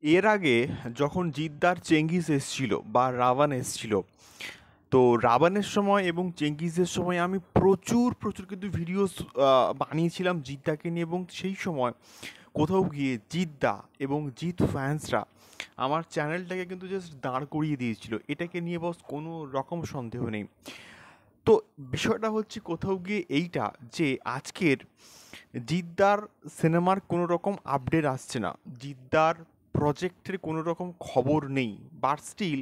এর আগে যখন জিদ্দার চেঙ্গিজ এসছিল বা রাভান এসছিল, তো রাভানের সময় এবং চেঙ্গিজের সময় আমি প্রচুর প্রচুর কিন্তু ভিডিওস বানিয়েছিলাম জিদ্দাকে নিয়ে, এবং সেই সময় কোথাও গিয়ে জিদ্দা এবং জিত ফ্যান্সরা আমার চ্যানেলটাকে কিন্তু জাস্ট দাঁড় করিয়ে দিয়েছিল। এটাকে নিয়ে বস কোনো রকম সন্দেহ নেই। তো বিষয়টা হচ্ছে কোথাও গিয়ে এইটা, যে আজকের জিদ্দার সিনেমার কোনো রকম আপডেট আসছে না, জিদ্দার প্রজেক্টের কোনো রকম খবর নেই। বাট স্টিল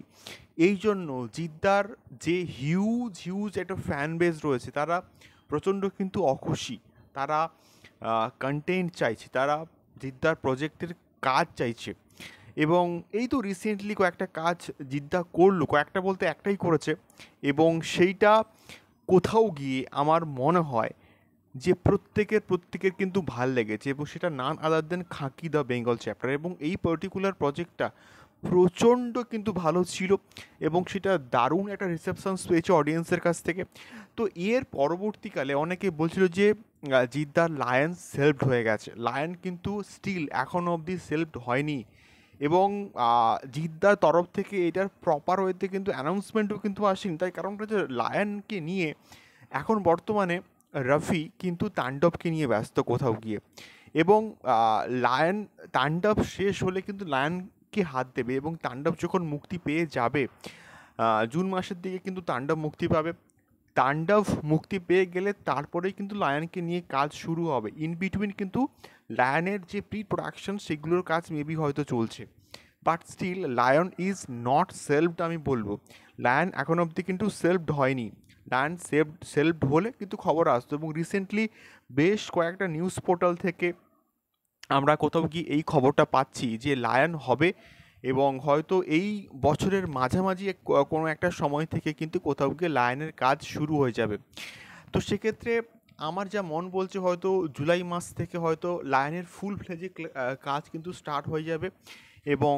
এই জন্য জিদ্দার যে হিউজ হিউজ একটা ফ্যান বেস রয়েছে, তারা প্রচণ্ড কিন্তু অখুশি। তারা কন্টেন্ট চাইছে, তারা জিদ্দার প্রজেক্টের কাজ চাইছে। এবং এই তো রিসেন্টলি কয়েকটা কাজ জিদ্দা করলো, কয়েকটা বলতে একটাই করেছে, এবং সেইটা কোথাও গিয়ে আমার মনে হয় যে প্রত্যেকের কিন্তু ভাল লেগেছে, এবং সেটা নান আদার দেন খাকি দ্য বেঙ্গল চ্যাপ্টার। এবং এই পার্টিকুলার প্রজেক্টটা প্রচণ্ড কিন্তু ভালো ছিল, এবং সেটা দারুণ একটা রিসেপশনস পেয়েছে অডিয়েন্সের কাছ থেকে। তো এর পরবর্তীকালে অনেকে বলছিল যে জিদ্দার লায়ন সেলফড হয়ে গেছে। লায়ন কিন্তু স্টিল এখনও অবধি সেলফড হয়নি, এবং জিদ্দার তরফ থেকে এটার প্রপার ওয়েতে কিন্তু অ্যানাউন্সমেন্টও কিন্তু আসেনি। তাই কারণটা হচ্ছে লায়নকে নিয়ে এখন বর্তমানে রফি কিন্তু তাণ্ডবকে নিয়ে ব্যস্ত কোথাও গিয়ে। এবং লায়ন তাণ্ডব শেষ হলে কিন্তু লায়নকে হাত দেবে, এবং তাণ্ডব যখন মুক্তি পেয়ে যাবে, জুন মাসের দিকে কিন্তু তাণ্ডব মুক্তি পাবে। তাণ্ডব মুক্তি পেয়ে গেলে তারপরেই কিন্তু লায়নকে নিয়ে কাজ শুরু হবে। ইন বিটুইন কিন্তু লায়নের যে প্রি প্রোডাকশন সেগুলোর কাজ মেবি হয়তো চলছে। But still lion is not solved, আমি বলবো। লায়ন এখন অবধি কিন্তু সেলফড হয়নি। লায়ন সেলফড হলে কিন্তু খবর আসতো, এবং রিসেন্টলি বেশ কয়েকটা নিউজ পোর্টাল থেকে আমরা কোথাও কি এই খবরটা পাচ্ছি যে লায়ন হবে, এবং হয়তো এই বছরের মাঝামাঝি কোনো একটা সময় থেকে কিন্তু কোথাও গিয়ে লায়নের কাজ শুরু হয়ে যাবে। তো সেক্ষেত্রে আমার যা মন বলছে হয়তো জুলাই মাস থেকে হয়তো লায়নের ফুল ফ্লেজে কাজ কিন্তু স্টার্ট হয়ে যাবে, এবং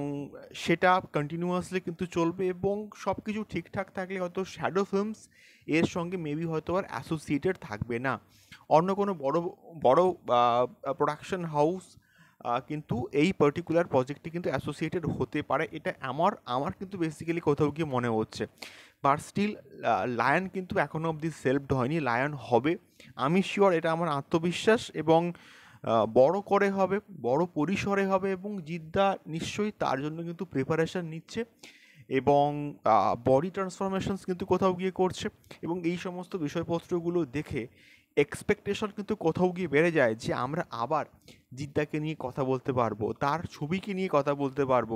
সেটা কন্টিনিউয়াসলি কিন্তু চলবে। এবং সব কিছু ঠিকঠাক থাকলে হয়তো শ্যাডো ফিল্মস এর সঙ্গে মেবি হয়তো আর অ্যাসোসিয়েটেড থাকবে না। অন্য কোনো বড় বড় প্রোডাকশন হাউস কিন্তু এই পার্টিকুলার প্রজেক্টে কিন্তু অ্যাসোসিয়েটেড হতে পারে। এটা আমার আমার কিন্তু বেসিক্যালি কোথাও গিয়ে মনে হচ্ছে। বাট স্টিল লায়ন কিন্তু এখনও অবধি সেলফড হয়নি, লায়ন হবে। আমি শিওর, এটা আমার আত্মবিশ্বাস। এবং বড় করে হবে, বড় পরিসরে হবে, এবং জিদ্দা নিশ্চয়ই তার জন্য কিন্তু প্রিপারেশন নিচ্ছে, এবং বডি ট্রান্সফরমেশনস কিন্তু কোথাও গিয়ে করছে। এবং এই সমস্ত বিষয়পত্রগুলো দেখে এক্সপেকটেশন কিন্তু কোথাও গিয়ে বেড়ে যায় যে আমরা আবার জিদ্দাকে নিয়ে কথা বলতে পারবো, তার ছবিকে নিয়ে কথা বলতে পারবো,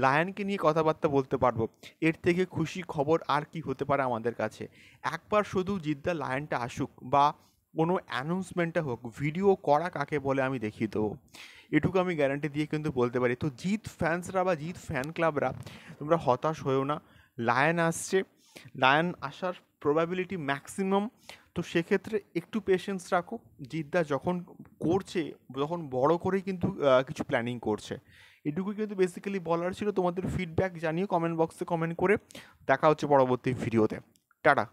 লায়নকে নিয়ে কথাবার্তা বলতে পারবো। এর থেকে খুশি খবর আর কি হতে পারে আমাদের কাছে। একবার শুধু জিদ্দা লায়নটা আসুক, বা কোনো অ্যানাউন্সমেন্টটা হোক, ভিডিও করা কাকে বলে আমি দেখিয়ে দেবো। এটুকু আমি গ্যারান্টি দিয়ে কিন্তু বলতে পারি। তো জিৎ ফ্যান্সরা বা জিৎ ফ্যান ক্লাবরা, তোমরা হতাশ হয়েও না। লায়ন আসছে, লায়ন আসার প্রবাবিলিটি ম্যাক্সিমাম। তো সেক্ষেত্রে একটু পেশেন্স রাখো। জিদ্দা যখন করছে, যখন বড় করেই কিন্তু কিছু প্ল্যানিং করছে। এটুকুই কিন্তু বেসিক্যালি বলার ছিল। তোমাদের ফিডব্যাক জানিও কমেন্ট বক্সে কমেন্ট করে। দেখা হচ্ছে পরবর্তী ভিডিওতে। টাটা।